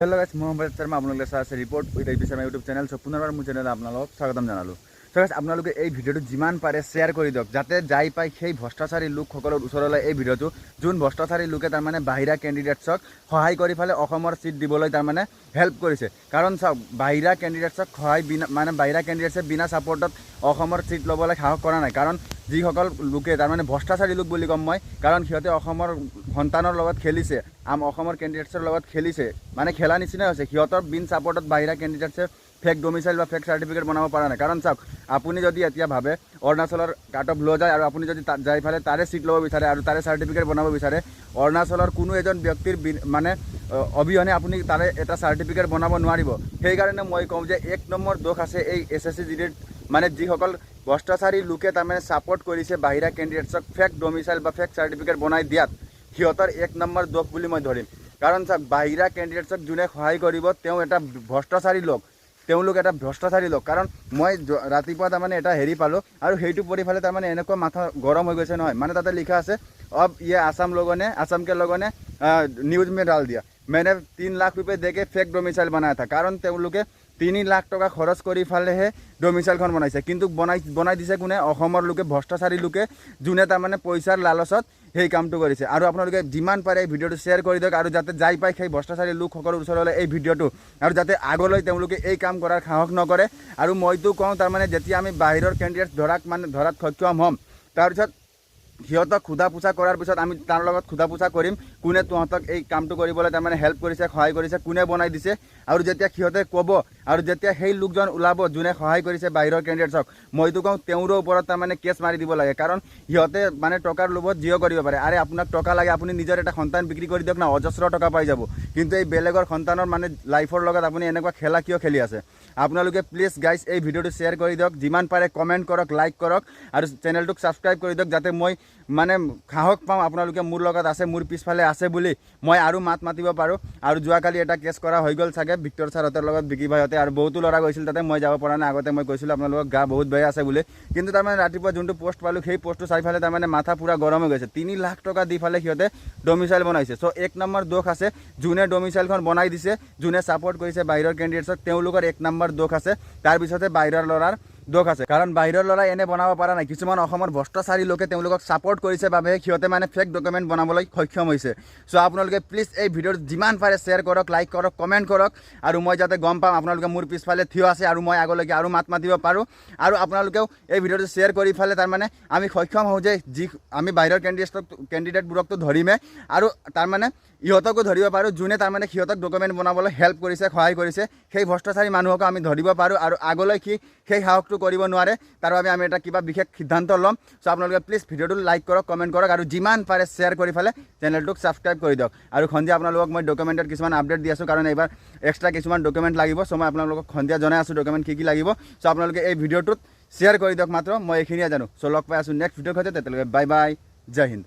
Hello guys Mohammad Sharma আপোনালোকে চাই আছে ৰিপৰ্ট উইথ এবিচি আমাৰ ইউটিউব চেনেল সো পুনৰবাৰ মোৰ চেনেলত আপোনালোকক স্বাগতম জনালোঁ। সো গাইস আপোনালোকে এই ভিডিঅ'টো যিমান পাৰে শ্বেয়াৰ কৰি দিয়ক যাতে যাই পাই সেই ভ্ৰষ্টাচাৰী লোকসকলৰ ওচৰলৈ এই ভিডিঅ'টো যোন ভ্ৰষ্টাচাৰী লোকে তাৰমানে বাহিৰা কেণ্ডিডেটছক সহায় কৰি ফালে অসমৰ সিট দিবলৈ তাৰমানে হেল্প কৰিছে। কাৰণ চাওক বাহিৰা কেণ্ডিডেটছক সহায় মানে বাহিৰা কেণ্ডিডেটছে বিনা ছাপৰ্টত অসমৰ সিট ল'বলৈ সাহস কৰা নাই। কাৰণ যিসকল লোকে তাৰমানে ভ্ৰষ্টাচাৰী লোক বুলি ক'ম মই, কাৰণ সিহঁতে অসমৰ সন্তানৰ লগত খেলিছে, অসমৰ কেণ্ডিডেটছৰ লগত খেলিছে, মানে খেলা নিচিনাই হৈছে। সিহঁতৰ বিন ছাপৰ্টত বাহিৰা কেণ্ডিডেটছে ফেক ডমিচাইল বা ফেক চাৰ্টিফিকেট বনাব পৰা নাই। কাৰণ চাওক আপুনি যদি এতিয়া ভাবে অৰুণাচলৰ কাট অফ লৈ যায় আৰু আপুনি যদি যাই ফালে তাৰে চিট ল'ব বিচাৰে আৰু তাৰে চাৰ্টিফিকেট বনাব বিচাৰে, অৰুণাচলৰ কোনো এজন ব্যক্তিৰ মানে অবিহনে আপুনি তাৰে এটা চাৰ্টিফিকেট বনাব নোৱাৰিব। সেইকাৰণে মই কওঁ যে 1 নম্বৰ দোষ আছে এই SSC জিডিত, মানে যিসকল ভ্ৰষ্টাচাৰী লোকে তাৰমানে ছাপৰ্ট কৰিছে বাহিৰা কেণ্ডিডেটছক ফেক ডমিচাইল বা ফেক চাৰ্টিফিকেট বনাই দিয়াত, সিহঁতৰ 1 নম্বৰ দোষ বুলি মই ধৰিম। কাৰণ চাওক বাহিৰা কেণ্ডিডেটছক যোনে সহায় কৰিব তেওঁ এটা ভ্ৰষ্টাচাৰী লোক, তেওঁলোক এটা ভ্ৰষ্টাচাৰী লোক। কাৰণ মই ৰাতিপুৱা তাৰমানে এটা হেৰি পালোঁ আৰু সেইটো পঢ়ি ফালে তাৰমানে এনেকুৱা মাথা গৰম হৈ গৈছে নহয়। মানে তাতে লিখা আছে अब ये आसाम के लोगों ने न्यूज़ में डाल दिया, मैंने 3 लाख रुपये दे के फेक डोमिसाइल बनाया था। कारण তেওঁলোকে 3 লাখ টকা খৰচ কৰি ফালেহে ডমিচাইলখন বনাইছে, কিন্তু বনাই দিছে কোনে? অসমৰ লোকে, ভ্ৰষ্টাচাৰী লোকে, যোনে তাৰমানে পইচাৰ লালচত সেই কামটো কৰিছে। আৰু আপোনালোকে যিমান পাৰে এই ভিডিঅ'টো শ্বেয়াৰ কৰি দিয়ক আৰু যাতে যাই পাই সেই ভ্ৰষ্টাচাৰী লোকসকলৰ ওচৰলৈ এই ভিডিঅ'টো, আৰু যাতে আগলৈ তেওঁলোকে এই কাম কৰাৰ সাহস নকৰে। আৰু মইতো কওঁ তাৰমানে যেতিয়া আমি বাহিৰৰ কেণ্ডিডেট ধৰাত সক্ষম হ'ম, তাৰপিছত সিহঁতক সোধা পোছা কৰাৰ পিছত আমি তাৰ লগত সোধা পোছা কৰিম কোনে তহঁতক এই কামটো কৰিবলৈ তাৰমানে হেল্প কৰিছে, সহায় কৰিছে, কোনে বনাই দিছে। আৰু যেতিয়া সিহঁতে ক'ব আৰু যেতিয়া সেই লোকজন ওলাব যোনে সহায় কৰিছে বাহিৰৰ কেণ্ডিডেটছক, মইতো কওঁ তেওঁৰো ওপৰত তাৰমানে কেছ মাৰি দিব লাগে। কাৰণ সিহঁতে মানে টকাৰ লোভত যিও কৰিব পাৰে। আৰে আপোনাক টকা লাগে, আপুনি নিজৰ এটা সন্তান বিক্ৰী কৰি দিয়ক না, অজস্ৰ টকা পাই যাব। কিন্তু এই বেলেগৰ সন্তানৰ মানে লাইফৰ লগত আপুনি এনেকুৱা খেলা কিয় খেলি আছে? আপোনালোকে প্লিজ গাইজ এই ভিডিঅ'টো শ্বেয়াৰ কৰি দিয়ক, যিমান পাৰে কমেণ্ট কৰক, লাইক কৰক আৰু চেনেলটোক ছাবস্ক্ৰাইব কৰি দিয়ক, যাতে মই মানে সাহস পাওঁ আপোনালোকে মোৰ লগত আছে, মোৰ পিছফালে আছে বুলি মই আৰু মাতিব পাৰোঁ। আৰু যোৱাকালি এটা কেছ কৰা হৈ গ'ল চাগে ভিক্টৰ ছাৰহঁতৰ লগত, বিকি ভাইহঁতে, আৰু বহুতো ল'ৰা গৈছিল তাতে, মই যাব পৰা নাই। আগতে মই কৈছিলোঁ আপোনালোকক গা বহুত বেয়া আছে বুলি, কিন্তু তাৰমানে ৰাতিপুৱা যোনটো পোষ্ট পালোঁ সেই পোষ্টটো চাই ফালে তাৰমানে মাথা পূৰা গৰম হৈ গৈছে। 3 লাখ টকা দি ফালে সিহঁতে ডমিচাইল বনাইছে। চ' 1 নম্বৰ দোষ আছে যোনে ডমিচাইলখন বনাই দিছে, যোনে ছাপৰ্ট কৰিছে বাহিৰৰ কেণ্ডিডেটছক, তেওঁলোকৰ 1 নম্বৰ দোষ আছে। তাৰপিছতে বাহিৰৰ ল'ৰাৰ দোষ আছে। কাৰণ বাহিৰৰ ল'ৰাই এনে বনাব পৰা নাই, কিছুমান অসমৰ ভ্ৰষ্টাচাৰী লোকে তেওঁলোকক ছাপৰ্ট কৰিছে বাবে সিহঁতে মানে ফেক ডকুমেণ্ট বনাবলৈ সক্ষম হৈছে। চ' আপোনালোকে প্লিজ এই ভিডিঅ'টো যিমান পাৰে শ্বেয়াৰ কৰক, লাইক কৰক, কমেণ্ট কৰক, আৰু মই যাতে গম পাম আপোনালোকে মোৰ পিছফালে থিয় আছে আৰু মই আগলৈকে আৰু মাতিব পাৰোঁ। আৰু আপোনালোকেও এই ভিডিঅ'টো শ্বেয়াৰ কৰি ফালে তাৰমানে আমি সক্ষম হওঁ যে আমি বাহিৰৰ কেণ্ডিডেটবোৰকতো ধৰিমে আৰু তাৰমানে ইহঁতকো ধৰিব পাৰোঁ যোনে তাৰমানে সিহঁতক ডকুমেণ্ট বনাবলৈ হেল্প কৰিছে, সহায় কৰিছে। সেই ভ্ৰষ্টাচাৰী মানুহকো আমি ধৰিব পাৰোঁ আৰু আগলৈ সেই সাহসটো কৰিব নোৱাৰে, তাৰ বাবে আমি এটা কিবা বিশেষ সিদ্ধান্ত ল'ম। চ' আপোনালোকে প্লিজ ভিডিঅ'টো লাইক কৰক, কমেণ্ট কৰক আৰু যিমান পাৰে শ্বেয়াৰ কৰি ফালে চেনেলটোক ছাবস্ক্ৰাইব কৰি দিয়ক। আৰু সন্ধিয়া আপোনালোকক মই ডকুমেণ্টৰ কিছুমান আপডেট দি আছোঁ, কাৰণ এইবাৰ এক্সট্ৰা কিছুমান ডকুমেণ্ট লাগিব। চ' মই আপোনালোকক সন্ধিয়া জনাই আছোঁ ডকুমেণ্ট কি লাগিব। চ' আপোনালোকে এই ভিডিঅ'টোত শ্বেয়াৰ কৰি দিয়ক মাত্ৰ, মই এইখিনিয়ে জানো। চ' লগ পাই আছোঁ নেক্সট ভিডিঅ'ৰ সৈতে, তেতিয়ালৈকে বাই বাই, জয় হিন্দ।